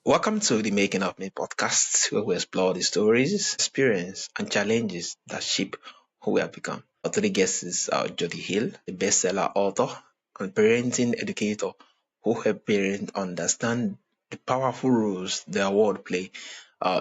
Welcome to the Making of Me podcast, where we explore the stories, experience, and challenges that shape who we have become. Our today's guest is Jody Hill, the bestseller author and parenting educator who help parents understand the powerful roles their world play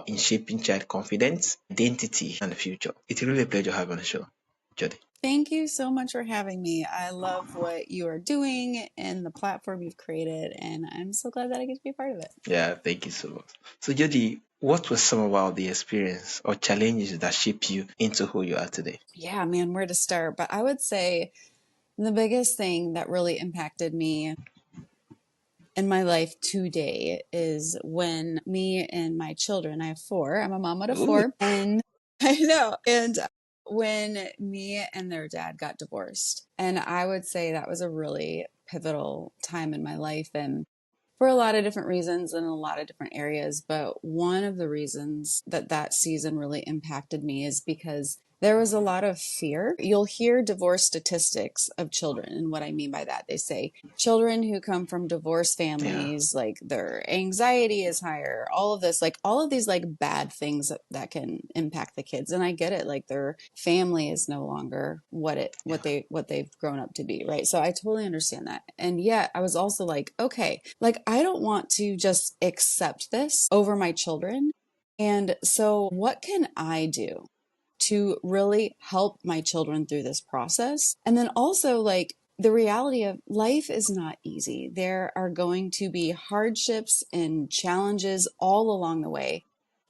in shaping child confidence, identity, and the future. It's really a pleasure having on the show, Jody. Thank you so much for having me. I love what you are doing and the platform you've created, and I'm so glad that I get to be part of it. Yeah, thank you so much. So, Jody, what was some about the experience or challenges that shaped you into who you are today? Yeah, man, where to start? But I would say the biggest thing that really impacted me in my life today is when me and my children, I have four, I'm a mama to Ooh, four, and I know, and when me and their dad got divorced. And I would say that was a really pivotal time in my life. And for a lot of different reasons and in a lot of different areas. But one of the reasons that that season really impacted me is because there was a lot of fear. You'll hear divorce statistics of children. And what I mean by that, they say children who come from divorced yeah. families, like their anxiety is higher, all of this, like all of these like bad things that can impact the kids. And I get it, like their family is no longer what they've grown up to be, right? So I totally understand that. And yet I was also like, okay, like I don't want to just accept this over my children. And so what can I do to really help my children through this process? And then also, like, the reality of life is not easy. There are going to be hardships and challenges all along the way.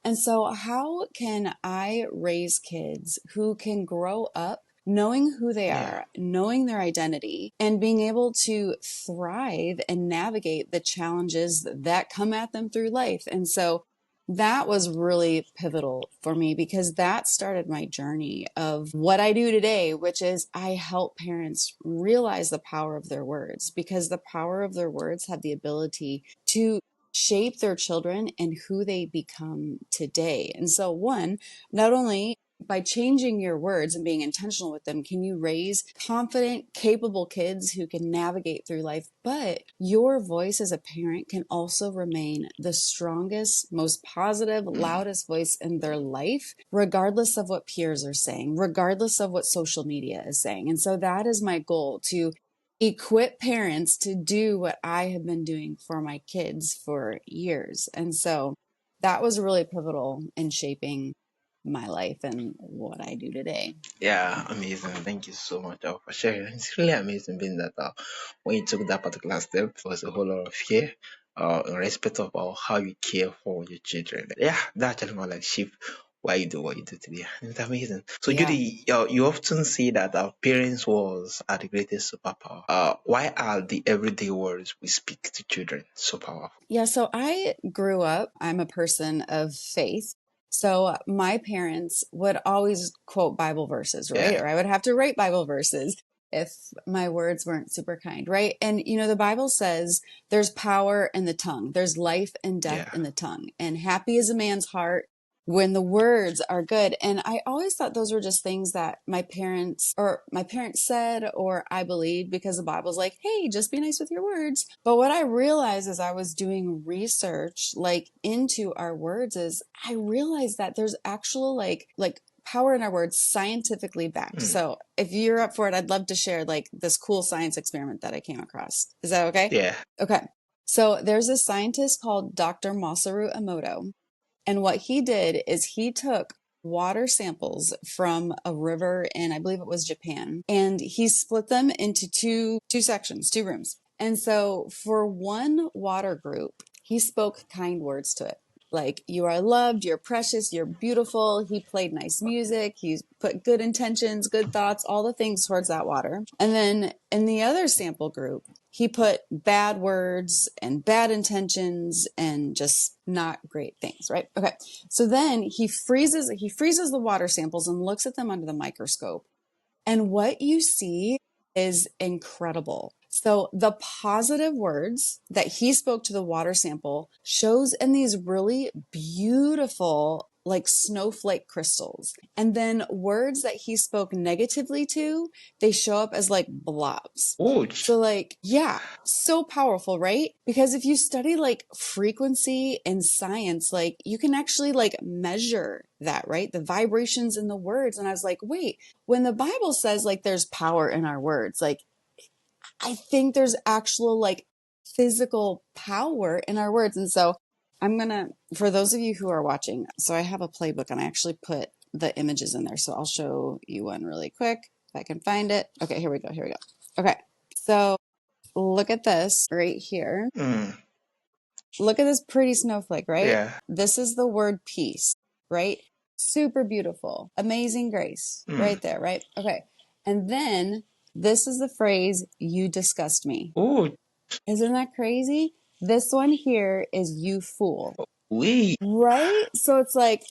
And so, how can I raise kids who can grow up knowing who they Yeah. are, knowing their identity, and being able to thrive and navigate the challenges that come at them through life? And so, that was really pivotal for me because that started my journey of what I do today, which is I help parents realize the power of their words, because the power of their words have the ability to shape their children and who they become today. And so, one, not only by changing your words and being intentional with them, can you raise confident, capable kids who can navigate through life? But your voice as a parent can also remain the strongest, most positive, Mm. loudest voice in their life, regardless of what peers are saying, regardless of what social media is saying. And so that is my goal, to equip parents to do what I have been doing for my kids for years. And so that was really pivotal in shaping my life and what I do today. Yeah, amazing. Thank you so much for sharing. It's really amazing being that when you took that particular step, there was a whole lot of fear in respect of how you care for your children. Yeah, that actually more like shape why you do what you do today. It's amazing. So, Yeah. Judy, you often say that our parents' words are the greatest superpower. Why are the everyday words we speak to children so powerful? Yeah, so I grew up, I'm a person of faith. So my parents would always quote Bible verses, right? Yeah, Or I would have to write Bible verses if my words weren't super kind, right? And the Bible says there's power in the tongue. There's life and death yeah, in the tongue. And happy is a man's heart when the words are good. And I always thought those were just things that my parents said, or I believed, because the Bible's like, hey, just be nice with your words. But what I realized as I was doing research, like into our words, is I realized that there's actual like power in our words, scientifically backed. mm, So if you're up for it, I'd love to share like this cool science experiment that I came across. Is that okay? yeah, Okay. So there's a scientist called Dr. Masaru Emoto, and what he did is he took water samples from a river in, I believe it was Japan, and he split them into two sections, two rooms. And so for one water group, he spoke kind words to it. Like, you are loved, you're precious, you're beautiful. He played nice music. He put good intentions, good thoughts, all the things towards that water. And then in the other sample group, he put bad words and bad intentions and just not great things, right? Okay. So then he freezes the water samples and looks at them under the microscope. And what you see is incredible. So the positive words that he spoke to the water sample shows in these really beautiful like snowflake crystals. And then words that he spoke negatively to, they show up as like blobs. Ouch. So like, yeah, so powerful, right? Because if you study like frequency in science, like you can actually like measure that, right? The vibrations in the words. And I was like, wait, when the Bible says like there's power in our words, like I think there's actual like physical power in our words. And so I'm going to, for those of you who are watching, so I have a playbook and I actually put the images in there. So I'll show you one really quick if I can find it. Okay, here we go. Here we go. Okay. So look at this right here. Mm, Look at this pretty snowflake, right? yeah. This is the word peace, right? Super beautiful. Amazing grace Mm. right there, right? Okay. And then this is the phrase, you disgust me. Oh, Isn't that crazy? This one here is you fool. we. Right? So it's like,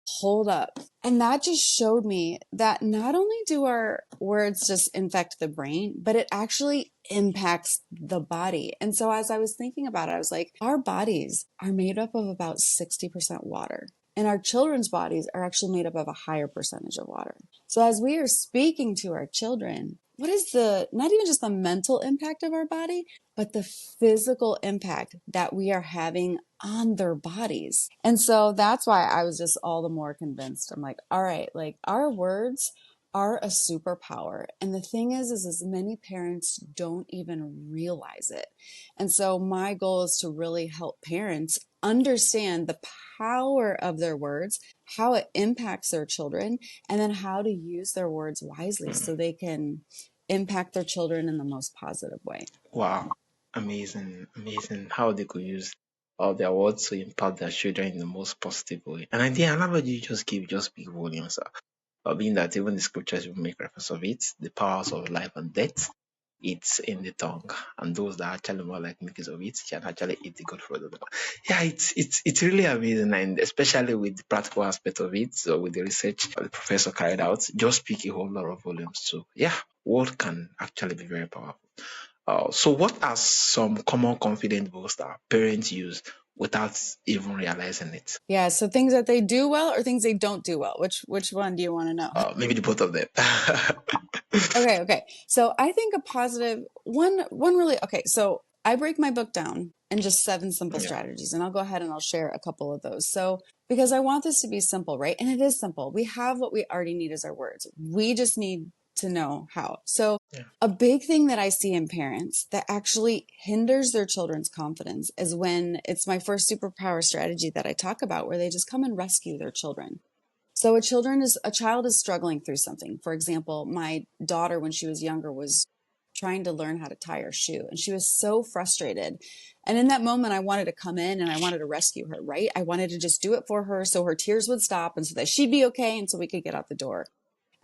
hold up. And that just showed me that not only do our words just infect the brain, but it actually impacts the body. And so as I was thinking about it, I was like, our bodies are made up of about 60% water. And our children's bodies are actually made up of a higher percentage of water. So as we are speaking to our children, what is the, not even just the mental impact of our body, but the physical impact that we are having on their bodies. And so that's why I was just all the more convinced. I'm like, all right, like our words are a superpower. And the thing is many parents don't even realize it. And so my goal is to really help parents understand the power of their words, how it impacts their children, and then how to use their words wisely Mm. so they can impact their children in the most positive way. Wow. Amazing. Amazing how they could use all their words to impact their children in the most positive way. And I think analogy you just give just speak volumes. Being that even the scriptures will make reference of it, the powers of life and death, it's in the tongue. And those that are actually more like makers of it can actually eat the good fruit of the land. Yeah, it's really amazing, and especially with the practical aspect of it, so with the research the professor carried out, just speak a whole lot of volumes too. Yeah, word can actually be very powerful. So what are some common confidence boosts that parents use without even realizing it? Yeah, so things that they do well or things they don't do well. Which one do you want to know? Maybe the both of them. Okay. So I think a positive one really okay. So I break my book down in just 7 simple Yeah. strategies, and I'll go ahead and I'll share a couple of those. So because I want this to be simple, right? And it is simple. We have what we already need as our words. We just need to know how. So Yeah. a big thing that I see in parents that actually hinders their children's confidence is when it's my first superpower strategy that I talk about, where they just come and rescue their children. So a child is struggling through something. For example, my daughter, when she was younger, was trying to learn how to tie her shoe, and she was so frustrated. And in that moment, I wanted to come in and I wanted to rescue her, right? I wanted to just do it for her so her tears would stop and so that she'd be okay and so we could get out the door.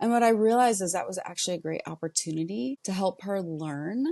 And what I realized is that was actually a great opportunity to help her learn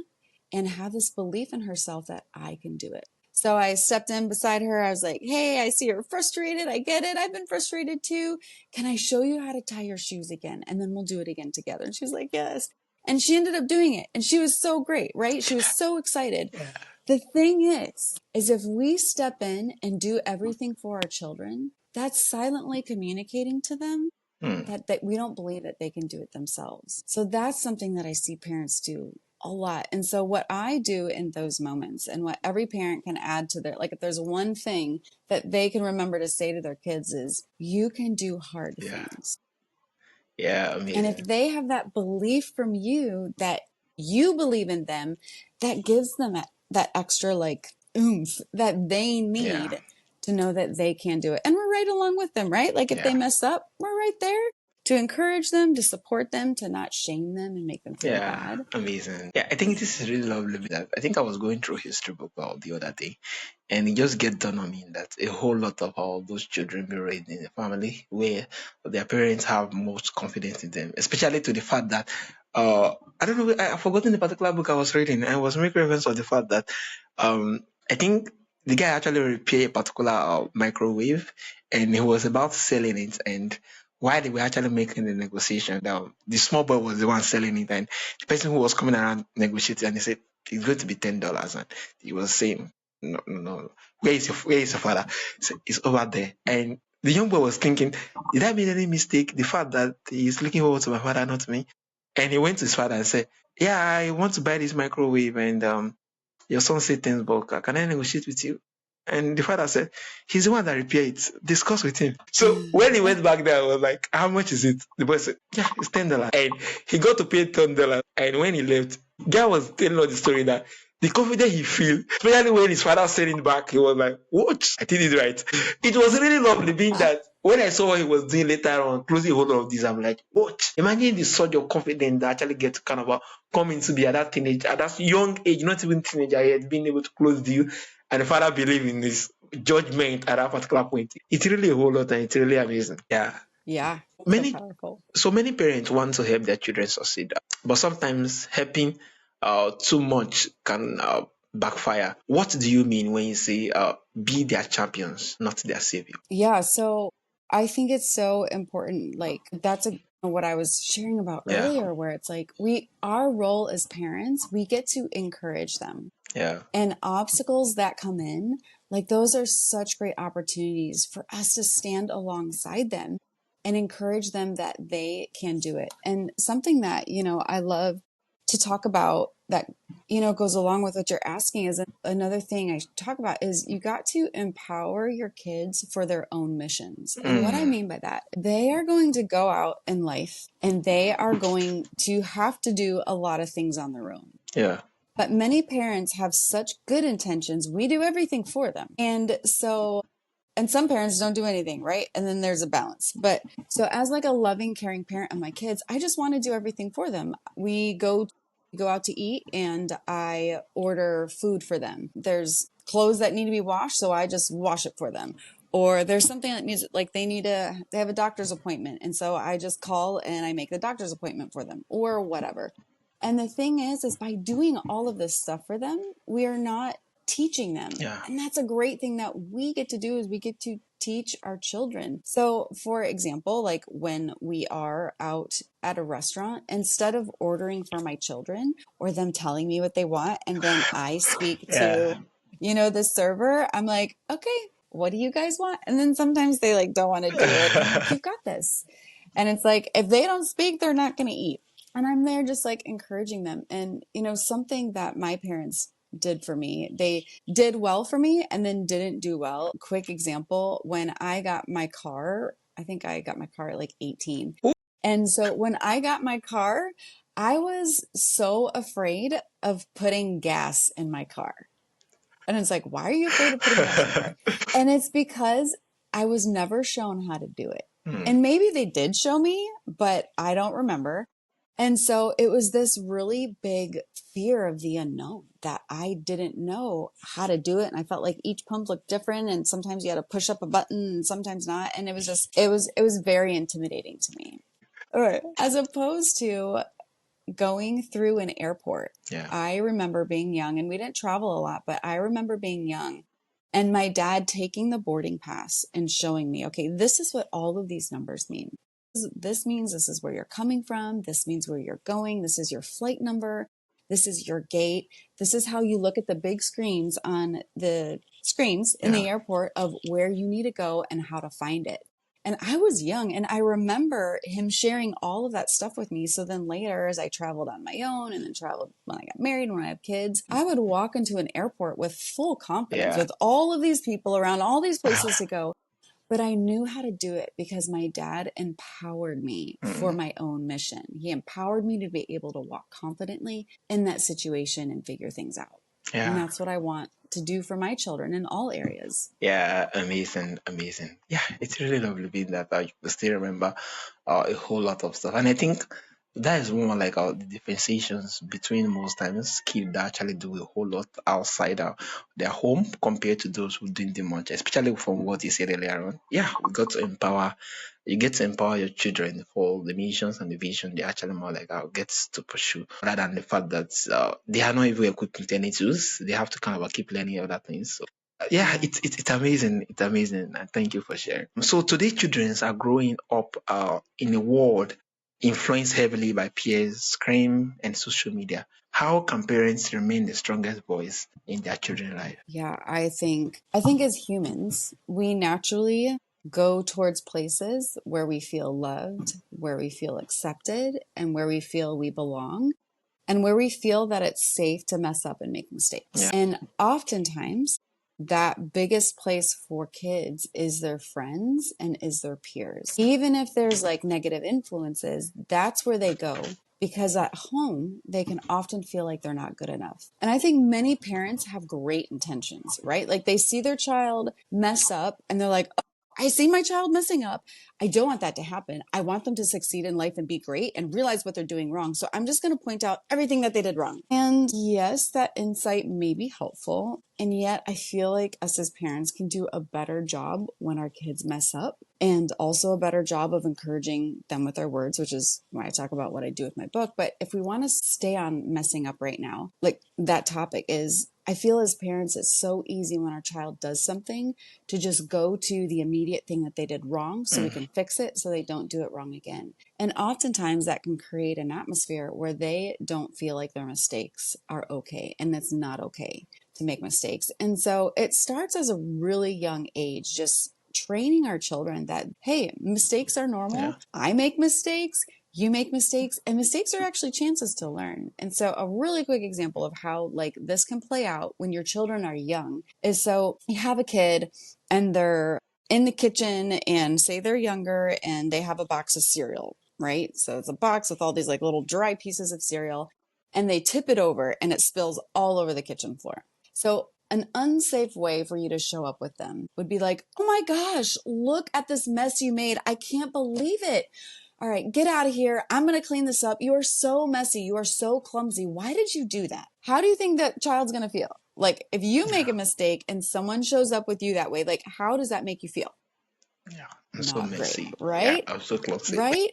and have this belief in herself that I can do it. So I stepped in beside her. I was like, hey, I see you're frustrated. I get it. I've been frustrated too. Can I show you how to tie your shoes again? And then we'll do it again together. And she was like, yes. And she ended up doing it. And she was so great, right? She was so excited. Yeah. The thing is if we step in and do everything for our children, that's silently communicating to them Hmm. that we don't believe that they can do it themselves. So that's something that I see parents do a lot. And so what I do in those moments and what every parent can add to their, like if there's one thing that they can remember to say to their kids is, you can do hard Yeah. things. Yeah. And if Amazing. they have that belief from you that you believe in them, that gives them that extra like oomph that they Yeah. need to know that they can do it. And we're right along with them, right? Like if they Yeah. mess up, we're right there to encourage them, to support them, to not shame them and make them feel Yeah. bad. Amazing. Yeah, I think this is really lovely. That I think I was going through history book the other day, and it just get done on me that a whole lot of all those children be raised in a family where their parents have most confidence in them, especially to the fact that I don't know, I've forgotten the particular book I was reading. I was making reference of the fact that I think the guy actually repaired a particular microwave, and he was about selling it, and while they were actually making the negotiation, the small boy was the one selling it, and the person who was coming around negotiating, and he said it's going to be $10, and he was saying, no, no, no. Where is your father? So it's over there. And The young boy was thinking, did I make any mistake? The fact that he's looking forward to my father, not me. And he went to his father and said, yeah, I want to buy this microwave, and your son said things, but can I negotiate with you? And the father said, he's the one that repaired it. Discuss with him. So when he went back there, I was like, how much is it? The boy said, yeah, it's $10. And he got to pay $10. And when he left, guy was telling us the story that the confidence he feel, especially when his father said it back, he was like, what? I did it right. It was really lovely being that when I saw what he was doing later on, closing a whole lot of this, I'm like, what? Imagine the surge of confidence that actually get to kind of come into be at that teenage, at that young age, not even teenager yet, being able to close deal, and the father believe in this judgment at that particular point. It's really a whole lot, and it's really amazing. Yeah. Yeah, so Many powerful. so many parents want to help their children succeed, but sometimes helping too much can backfire. What do you mean when you say be their champions, not their savior? Yeah, so I think it's so important. Like that's what I was sharing about Yeah, earlier, where it's like our role as parents, we get to encourage them. yeah, And obstacles that come in, like those are such great opportunities for us to stand alongside them and encourage them that they can do it. And something that, I love to talk about that, goes along with what you're asking is another thing I talk about is you got to empower your kids for their own missions. And what I mm, mean by that, they are going to go out in life and they are going to have to do a lot of things on their own. yeah, But many parents have such good intentions. We do everything for them. And some parents don't do anything, right? And then there's a balance. But so as like a loving, caring parent of my kids, I just want to do everything for them. We go out to eat and I order food for them. There's clothes that need to be washed, so I just wash it for them. Or there's something that needs like they have a doctor's appointment, and so I just call and I make the doctor's appointment for them or whatever. And the thing is by doing all of this stuff for them, we are not teaching them. yeah, And that's a great thing that we get to do is we get to teach our children. So for example, like when we are out at a restaurant, instead of ordering for my children or them telling me what they want, and then I speak to, yeah. the server, I'm like, okay, what do you guys want? And then sometimes they like don't want to do it. And I'm like, you've got this. And it's like, if they don't speak, they're not going to eat. And I'm there just like encouraging them. And, something that my parents did for me, they did well for me and then didn't do well. Quick example, when I got my car, I think I got my car at like 18. And so when I got my car, I was so afraid of putting gas in my car. And it's like, why are you afraid of putting gas in your car? And it's because I was never shown how to do it. Hmm, And maybe they did show me, but I don't remember. And so it was this really big fear of the unknown that I didn't know how to do it. And I felt like each pump looked different. And sometimes you had to push up a button and sometimes not. And it was very intimidating to me. All right. As opposed to going through an airport. yeah. I remember being young and we didn't travel a lot, but I remember being young and my dad taking the boarding pass and showing me, okay, this is what all of these numbers mean. This means this is where you're coming from. This means where you're going. This is your flight number. This is your gate. This is how you look at the big screens on the screens in Yeah. the airport of where you need to go and how to find it. And I was young and I remember him sharing all of that stuff with me. So then later, as I traveled on my own and then traveled when I got married, when I had kids, I would walk into an airport with full confidence Yeah. with all of these people around, all these places to go. But I knew how to do it because my dad empowered me for Mm, my own mission. He empowered me to be able to walk confidently in that situation and figure things out. And yeah. that's what I want to do for my children in all areas. Yeah, amazing, amazing. Yeah, it's really lovely being that you still remember a whole lot of stuff. And I think that is more like the differentiations between most times kids that actually do a whole lot outside their home compared to those who didn't do much, especially from what you said earlier on. Yeah, you get to empower your children for the missions and the vision they actually more like gets to pursue rather than the fact that they are not even equipped with any tools. They have to kind of keep learning other things. So yeah, Yeah. it's amazing. It's amazing, and thank you for sharing. So today, children are growing up in a world influenced heavily by peers, screen, and social media. How can parents remain the strongest voice in their children's life? Yeah, I think as humans, we naturally go towards places where we feel loved, where we feel accepted, and where we feel we belong, and where we feel that it's safe to mess up and make mistakes. Yeah. And oftentimes, that biggest place for kids is their friends and is their peers. Even if there's like negative influences, that's where they go because at home, they can often feel like they're not good enough. And I think many parents have great intentions, right? Like they see their child mess up and they're like, oh, I see my child messing up. I don't want that to happen. I want them to succeed in life and be great and realize what they're doing wrong. So I'm just going to point out everything that they did wrong. And yes, that insight may be helpful. And yet I feel like us as parents can do a better job when our kids mess up, and also a better job of encouraging them with our words, which is why I talk about what I do with my book. But if we want to stay on messing up right now, like that topic is, I feel as parents, it's so easy when our child does something to just go to the immediate thing that they did wrong so we can fix it so they don't do it wrong again. And oftentimes that can create an atmosphere where they don't feel like their mistakes are okay, and it's not okay to make mistakes. And so it starts as a really young age, just training our children that, hey, mistakes are Yeah. normal. I make mistakes. You make mistakes, and mistakes are actually chances to learn. And so a really quick example of how like this can play out when your children are young is, so you have a kid and they're in the kitchen and say they're younger and they have a box of cereal, right? So it's a box with all these like little dry pieces of cereal, and they tip it over and it spills all over the kitchen floor. So an unsafe way for you to show up with them would be like, oh my gosh, look at this mess you made. I can't believe it. All right, get out of here. I'm going to clean this up. You are so messy. You are so clumsy. Why did you do that? How do you think that child's going to feel? Like if you make Yeah. a mistake and someone shows up with you that way, like how does that make you feel? Yeah. I'm so Not great, messy. Yeah. right? I'm so clumsy. Right?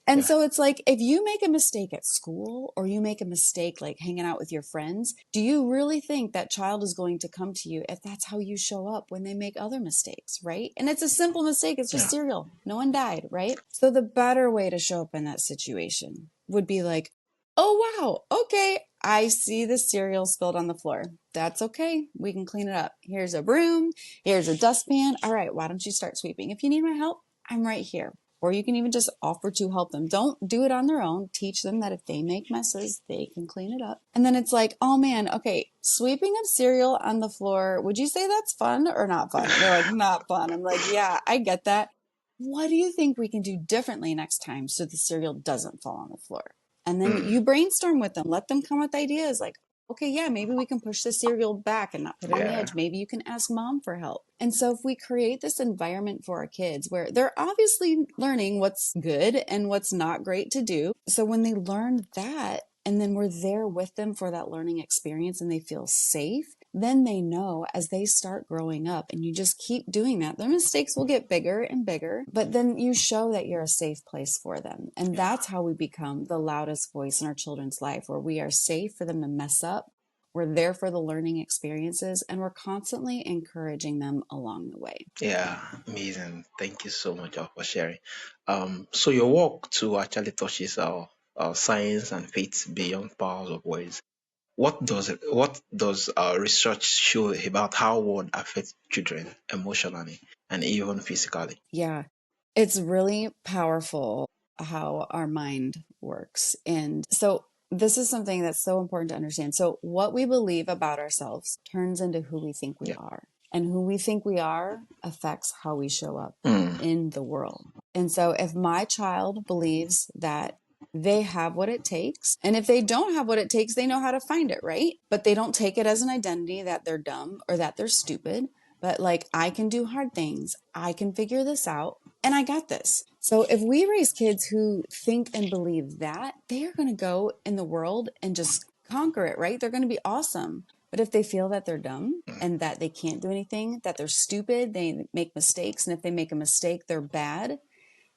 And Yeah. so it's like, if you make a mistake at school or you make a mistake like hanging out with your friends, do you really think that child is going to come to you if that's how you show up when they make other mistakes, right? And it's a simple mistake. It's just Yeah. cereal. No one died, right? So the better way to show up in that situation would be like, oh, wow. Okay. I see the cereal spilled on the floor. That's okay. We can clean it up. Here's a broom. Here's a dustpan. All right. Why don't you start sweeping? If you need my help, I'm right here. Or you can even just offer to help them. Don't do it on their own. Teach them that if they make messes, they can clean it up. And then it's like, oh man, okay, sweeping up cereal on the floor. Would you say that's fun or not fun? They're like, not fun. I'm like, yeah, I get that. What do you think we can do differently next time so the cereal doesn't fall on the floor? And then Mm. you brainstorm with them. Let them come with ideas like, okay, yeah, maybe we can push the cereal back and not put it on the Yeah. edge. Maybe you can ask mom for help. And so if we create this environment for our kids where they're obviously learning what's good and what's not great to do. So when they learn that, and then we're there with them for that learning experience and they feel safe, then they know as they start growing up and you just keep doing that, their mistakes will get bigger and bigger, but then you show that you're a safe place for them. And Yeah. that's how we become the loudest voice in our children's life, where we are safe for them to mess up. We're there for the learning experiences and we're constantly encouraging them along the way. Yeah. Amazing. Thank you so much for sharing. So your work to actually touches our science and faith beyond powers of words. What does research show about how word affects children emotionally and even physically? Yeah, it's really powerful how our mind works. And so, this is something that's so important to understand. So, what we believe about ourselves turns into who we think we Yeah. are. And who we think we are affects how we show up Mm. in the world. And so, if my child believes that they have what it takes, and if they don't have what it takes, they know how to find it, right? But they don't take it as an identity that they're dumb or that they're stupid, but like, I can do hard things. I can figure this out and I got this. So if we raise kids who think and believe that, they are going to go in the world and just conquer it, right? They're going to be awesome. But if they feel that they're dumb and that they can't do anything, that they're stupid, they make mistakes, and if they make a mistake, they're bad,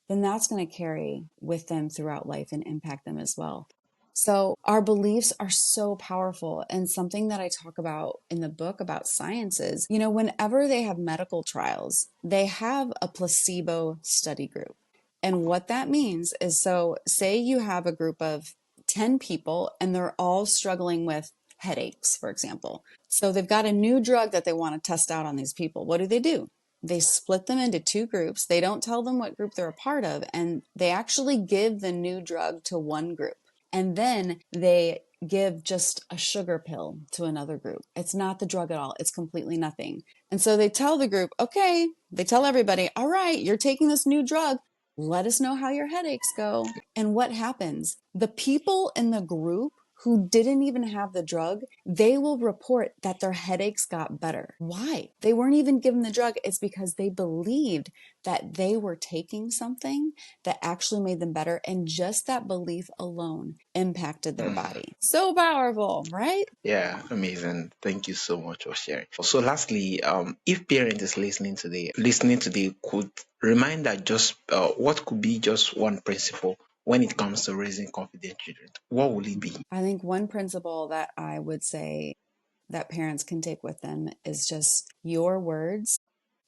then that's going to carry with them throughout life and impact them as well. So our beliefs are so powerful. And something that I talk about in the book about science is, whenever they have medical trials, they have a placebo study group. And what that means is, so say you have a group of 10 people and they're all struggling with headaches, for example. So they've got a new drug that they want to test out on these people. What do? they split them into two groups. They don't tell them what group they're a part of, and they actually give the new drug to one group. And then they give just a sugar pill to another group. It's not the drug at all. It's completely nothing. And so they tell the group, okay, they tell everybody, all right, you're taking this new drug. Let us know how your headaches go. And what happens? The people in the group who didn't even have the drug, they will report that their headaches got better. Why? They weren't even given the drug. It's because they believed that they were taking something that actually made them better. And just that belief alone impacted their body. So powerful, right? Yeah, amazing. Thank you so much for sharing. So lastly, if parent is listening today could remind that just what could be just one principle when it comes to raising confident children, what will it be? I think one principle that I would say that parents can take with them is just your words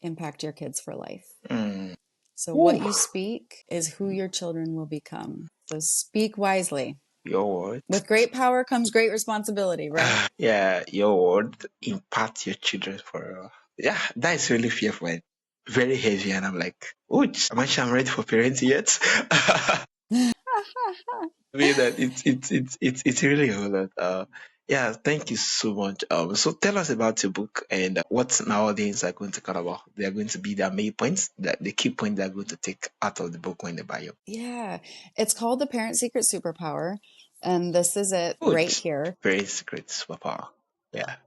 impact your kids for life. Mm. So what Ooh, you speak is who your children will become. So speak wisely. your word. With great power comes great responsibility, right? Yeah, your word impart your children for yeah, that is really fearful and very heavy. And I'm like, ouch, am I sure I'm ready for parenting yet? I mean that it's really a whole lot. Yeah, thank you so much. So tell us about your book and what my audience are going to talk about. They are going to be their main points, that the key point they're going to take out of the book when they buy it. Yeah. It's called The Parent Secret Superpower. And this is it Good, right here. very secret superpower. Yeah.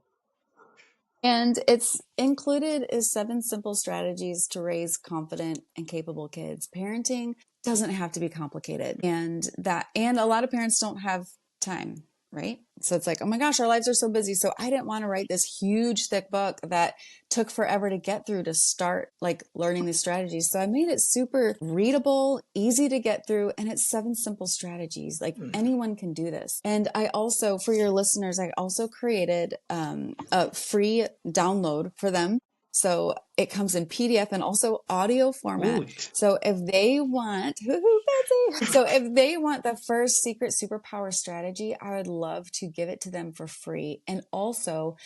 And it's included is 7 simple strategies to raise confident and capable kids. Parenting doesn't have to be complicated. And a lot of parents don't have time, right? So it's like, oh my gosh, our lives are so busy. So I didn't want to write this huge, thick book that took forever to get through to start like learning these strategies. So I made it super readable, easy to get through, and it's 7 simple strategies. Like anyone can do this. And I also, for your listeners, I also created a free download for them. So it comes in PDF and also audio format. Good. So if they want, fancy. So if they want the first secret superpower strategy, I would love to give it to them for free. And also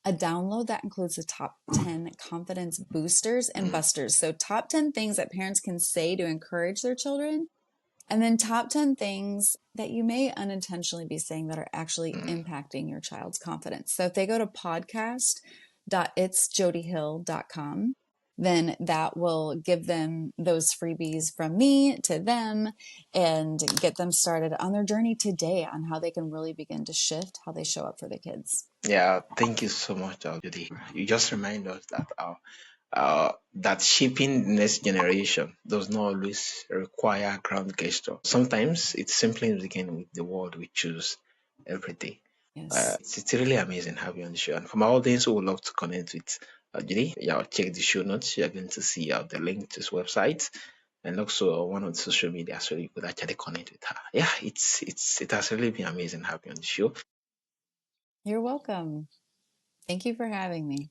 a download that includes the top 10 confidence boosters and busters. So top 10 things that parents can say to encourage their children. And then top 10 things that you may unintentionally be saying that are actually impacting your child's confidence. So if they go to podcast.itsjodyhill.com, then that will give them those freebies from me to them and get them started on their journey today on how they can really begin to shift how they show up for the kids. Yeah, thank you so much, Judy. You just remind us that that shaping the next generation does not always require grand gesture. Sometimes it simply begins with the word we choose every day. Yes. It's really amazing having you on the show. And for my audience who would love to connect with Judy, yeah, check the show notes. You're going to see the link to his website and also one of the social media so you could actually connect with her. Yeah, it has really been amazing having you on the show. You're welcome. Thank you for having me.